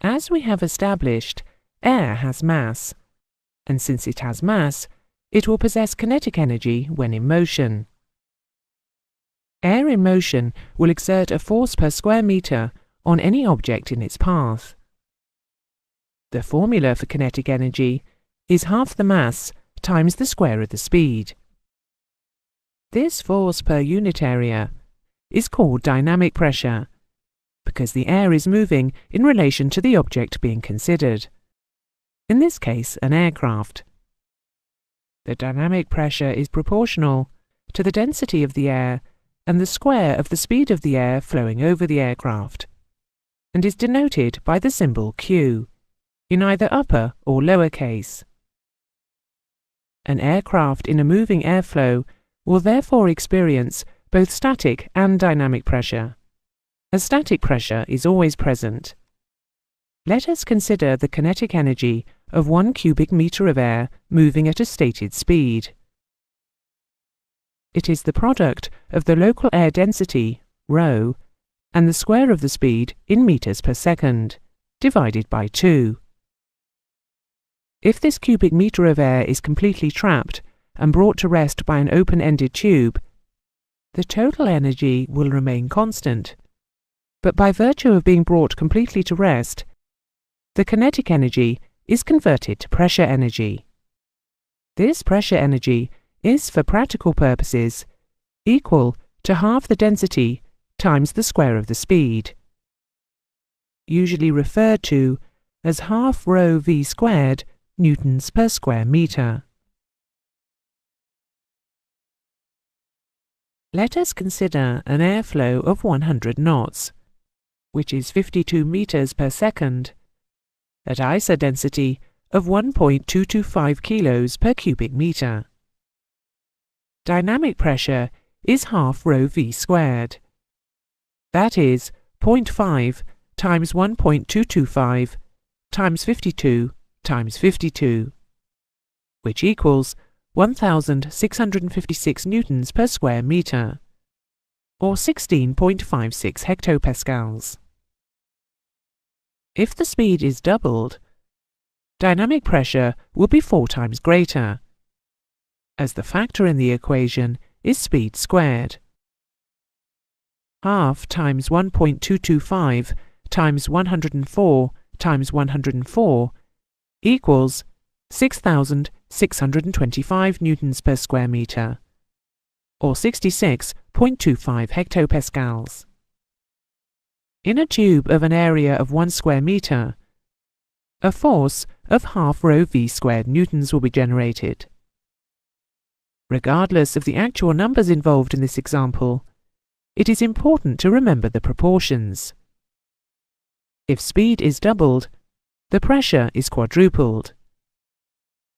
As we have established, air has mass, and since it has mass, it will possess kinetic energy when in motion. Air in motion will exert a force per square meter on any object in its path. The formula for kinetic energy is half the mass times the square of the speed. This force per unit area is called dynamic pressure, because the air is moving in relation to the object being considered, in this case an aircraft. The dynamic pressure is proportional to the density of the air and the square of the speed of the air flowing over the aircraft, and is denoted by the symbol Q, in either upper or lower case. An aircraft in a moving airflow will therefore experience both static and dynamic pressure, as static pressure is always present. Let us consider the kinetic energy of 1 cubic meter of air moving at a stated speed. It is the product of the local air density, ρ, and the square of the speed in meters per second, divided by 2. If this cubic meter of air is completely trapped and brought to rest by an open-ended tube, the total energy will remain constant, but by virtue of being brought completely to rest, the kinetic energy is converted to pressure energy. This pressure energy is, for practical purposes, equal to half the density times the square of the speed, usually referred to as half rho v squared newtons per square meter. Let us consider an airflow of 100 knots, which is 52 meters per second, at ISA density of 1.225 kilos per cubic meter. Dynamic pressure is half rho v squared. That is 0.5 times 1.225 times 52 times 52, which equals 1,656 newtons per square meter, or 16.56 hectopascals. If the speed is doubled, dynamic pressure will be 4 times greater, as the factor in the equation is speed squared. Half times 1.225 times 104 times 104 equals 6,625 newtons per square meter, or 66.25 hectopascals. In a tube of an area of 1 square meter, a force of half rho v squared newtons will be generated. Regardless of the actual numbers involved in this example, it is important to remember the proportions. If speed is doubled, the pressure is quadrupled.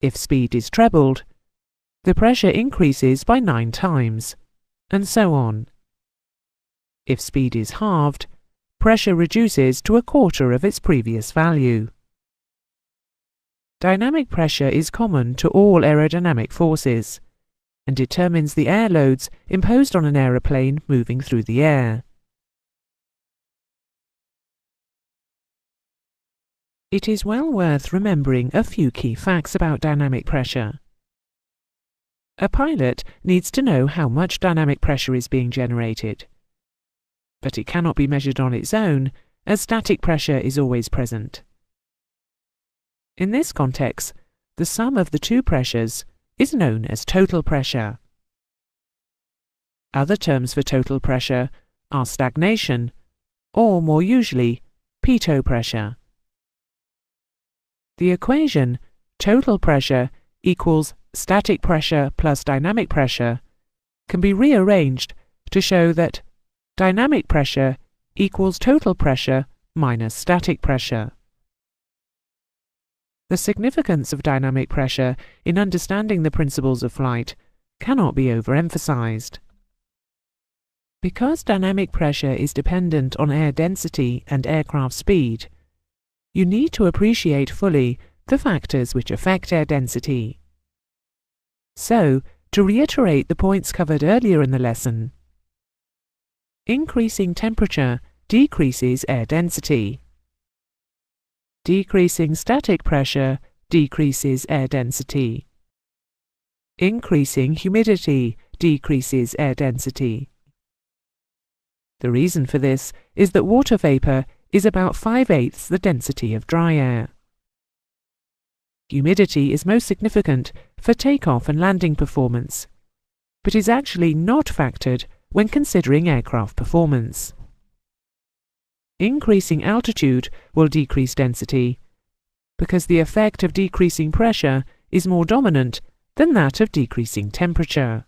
If speed is trebled, the pressure increases by 9 times, and so on. If speed is halved, pressure reduces to 1/4 of its previous value. Dynamic pressure is common to all aerodynamic forces, and determines the air loads imposed on an aeroplane moving through the air. It is well worth remembering a few key facts about dynamic pressure. A pilot needs to know how much dynamic pressure is being generated, but it cannot be measured on its own, as static pressure is always present. In this context, the sum of the two pressures is known as total pressure. Other terms for total pressure are stagnation, or more usually, pitot pressure. The equation total pressure equals static pressure plus dynamic pressure can be rearranged to show that dynamic pressure equals total pressure minus static pressure. The significance of dynamic pressure in understanding the principles of flight cannot be overemphasized. Because dynamic pressure is dependent on air density and aircraft speed, you need to appreciate fully the factors which affect air density. So, to reiterate the points covered earlier in the lesson, increasing temperature decreases air density. Decreasing static pressure decreases air density. Increasing humidity decreases air density. The reason for this is that water vapour is about 5/8 the density of dry air. Humidity is most significant for takeoff and landing performance, but is actually not factored when considering aircraft performance. Increasing altitude will decrease density, because the effect of decreasing pressure is more dominant than that of decreasing temperature.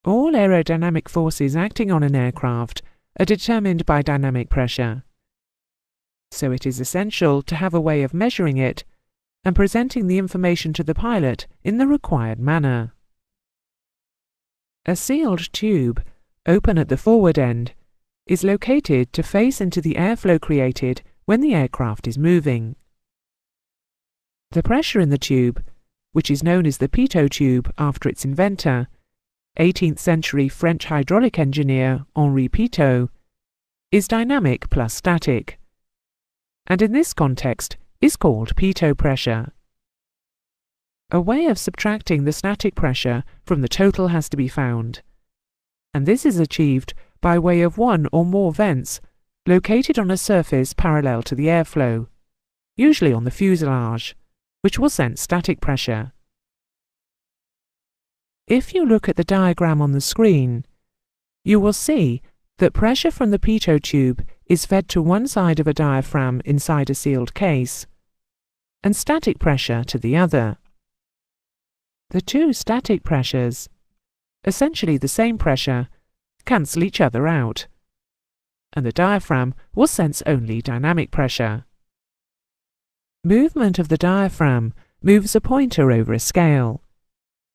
All aerodynamic forces acting on an aircraft are determined by dynamic pressure, so it is essential to have a way of measuring it and presenting the information to the pilot in the required manner. A sealed tube, open at the forward end, is located to face into the airflow created when the aircraft is moving. The pressure in the tube, which is known as the pitot tube after its inventor, 18th century French hydraulic engineer Henri Pitot, is dynamic plus static, and in this context is called pitot pressure. A way of subtracting the static pressure from the total has to be found, and this is achieved by way of one or more vents located on a surface parallel to the airflow, usually on the fuselage, which will sense static pressure. If you look at the diagram on the screen, you will see that pressure from the pitot tube is fed to one side of a diaphragm inside a sealed case, and static pressure to the other. The two static pressures, essentially the same pressure, cancel each other out, and the diaphragm will sense only dynamic pressure. Movement of the diaphragm moves a pointer over a scale,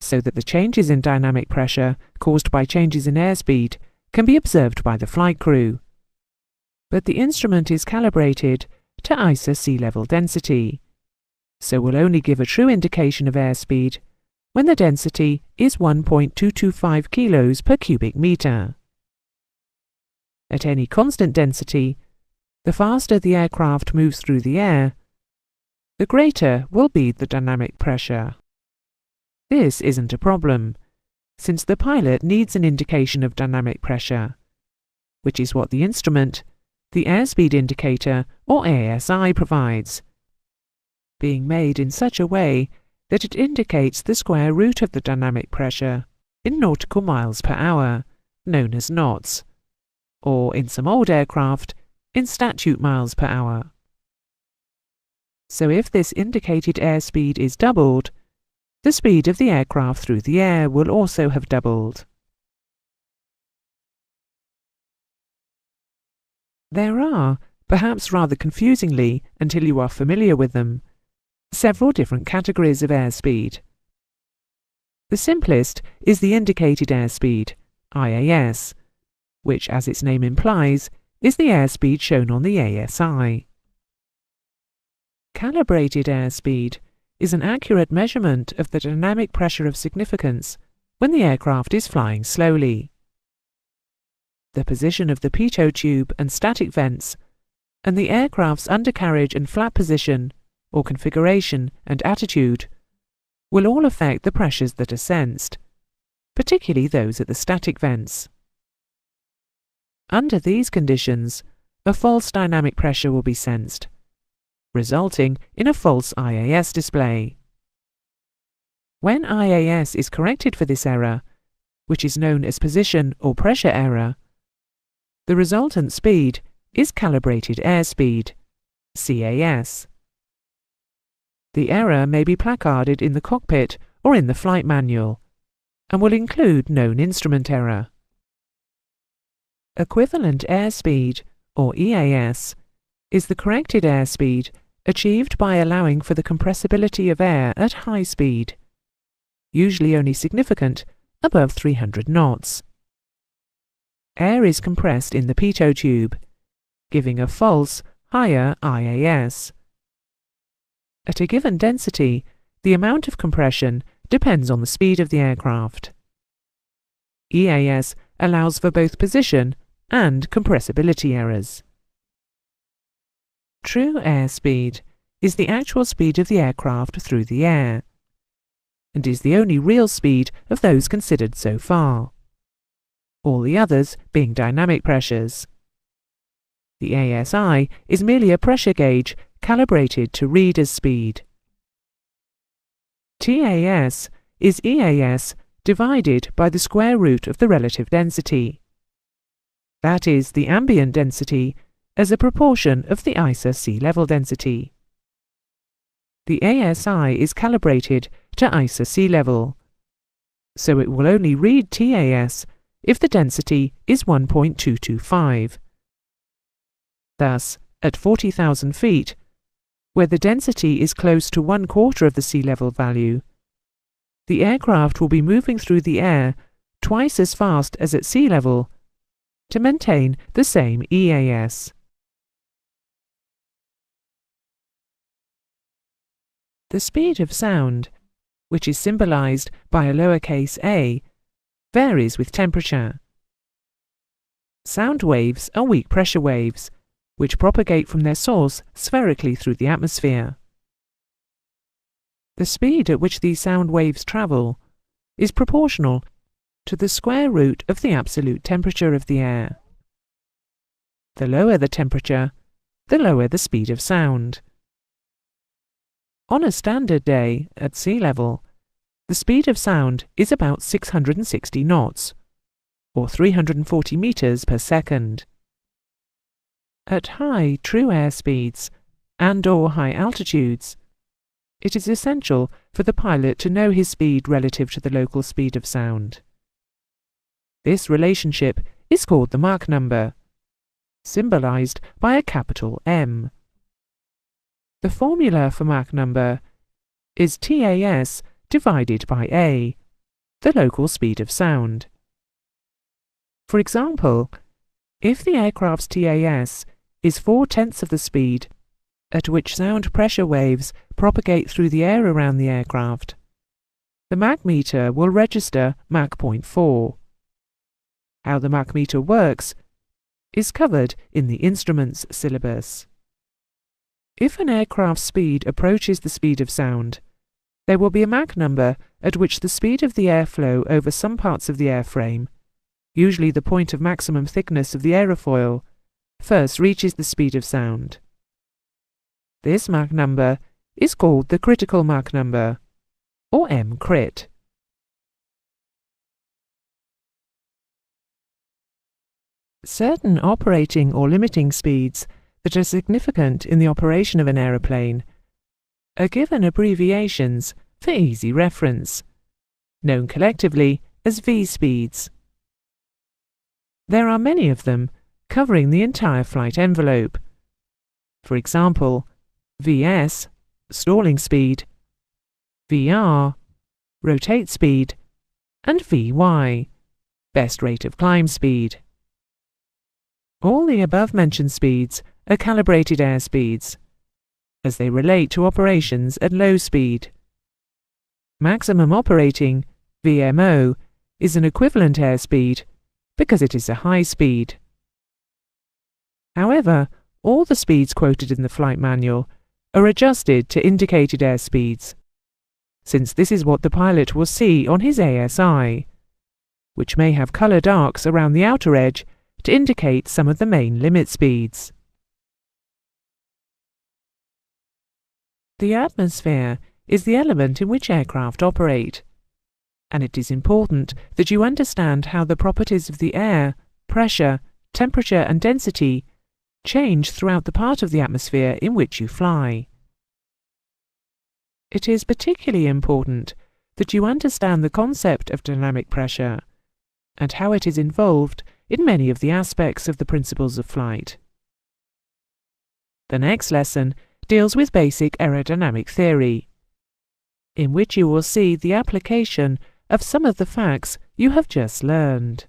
so that the changes in dynamic pressure caused by changes in airspeed can be observed by the flight crew. But the instrument is calibrated to ISA sea level density, so will only give a true indication of airspeed when the density is 1.225 kilos per cubic meter. At any constant density, the faster the aircraft moves through the air, the greater will be the dynamic pressure. This isn't a problem, since the pilot needs an indication of dynamic pressure, which is what the instrument, the airspeed indicator or ASI provides, being made in such a way that it indicates the square root of the dynamic pressure in nautical miles per hour, known as knots, or in some old aircraft, in statute miles per hour. So if this indicated airspeed is doubled, the speed of the aircraft through the air will also have doubled. There are, perhaps rather confusingly until you are familiar with them, several different categories of airspeed. The simplest is the indicated airspeed, IAS, which, as its name implies, is the airspeed shown on the ASI. Calibrated airspeed is an accurate measurement of the dynamic pressure of significance when the aircraft is flying slowly. The position of the pitot tube and static vents, and the aircraft's undercarriage and flap position, or configuration and attitude, will all affect the pressures that are sensed, particularly those at the static vents. Under these conditions, a false dynamic pressure will be sensed, resulting in a false IAS display. When IAS is corrected for this error, which is known as position or pressure error, the resultant speed is calibrated airspeed, CAS. The error may be placarded in the cockpit or in the flight manual, and will include known instrument error. Equivalent airspeed, or EAS, is the corrected airspeed achieved by allowing for the compressibility of air at high speed, usually only significant above 300 knots. Air is compressed in the pitot tube, giving a false, higher IAS. At a given density, the amount of compression depends on the speed of the aircraft. EAS allows for both position and compressibility errors. True airspeed is the actual speed of the aircraft through the air, and is the only real speed of those considered so far, all the others being dynamic pressures. The ASI is merely a pressure gauge calibrated to read as speed. TAS is EAS divided by the square root of the relative density. That is the ambient density as a proportion of the ISA sea level density. The ASI is calibrated to ISA sea level, so it will only read TAS if the density is 1.225. Thus, at 40,000 feet, where the density is close to 1/4 of the sea level value, the aircraft will be moving through the air twice as fast as at sea level to maintain the same EAS. The speed of sound, which is symbolized by a lowercase a, varies with temperature. Sound waves are weak pressure waves, which propagate from their source spherically through the atmosphere. The speed at which these sound waves travel is proportional to the square root of the absolute temperature of the air. The lower the temperature, the lower the speed of sound. On a standard day at sea level, the speed of sound is about 660 knots, or 340 meters per second. At high true airspeeds and/or high altitudes, it is essential for the pilot to know his speed relative to the local speed of sound. This relationship is called the Mach number, symbolized by a capital M. The formula for Mach number is TAS divided by A, the local speed of sound. For example, if the aircraft's TAS is 4/10 of the speed at which sound pressure waves propagate through the air around the aircraft, the Mach meter will register Mach 0.4. How the Mach meter works is covered in the instruments syllabus. If an aircraft's speed approaches the speed of sound, there will be a Mach number at which the speed of the airflow over some parts of the airframe, usually the point of maximum thickness of the aerofoil, first reaches the speed of sound. This Mach number is called the critical Mach number, or M-crit. Certain operating or limiting speeds that are significant in the operation of an aeroplane are given abbreviations for easy reference, known collectively as V-speeds. There are many of them covering the entire flight envelope. For example, VS, stalling speed, VR, rotate speed, and VY, best rate of climb speed. All the above-mentioned speeds are calibrated airspeeds, as they relate to operations at low speed. Maximum operating, VMO, is an equivalent airspeed because it is a high speed. However, all the speeds quoted in the flight manual are adjusted to indicated airspeeds, since this is what the pilot will see on his ASI, which may have coloured arcs around the outer edge to indicate some of the main limit speeds. The atmosphere is the element in which aircraft operate, and it is important that you understand how the properties of the air, pressure, temperature and density change throughout the part of the atmosphere in which you fly. It is particularly important that you understand the concept of dynamic pressure and how it is involved in many of the aspects of the principles of flight. The next lesson deals with basic aerodynamic theory, in which you will see the application of some of the facts you have just learned.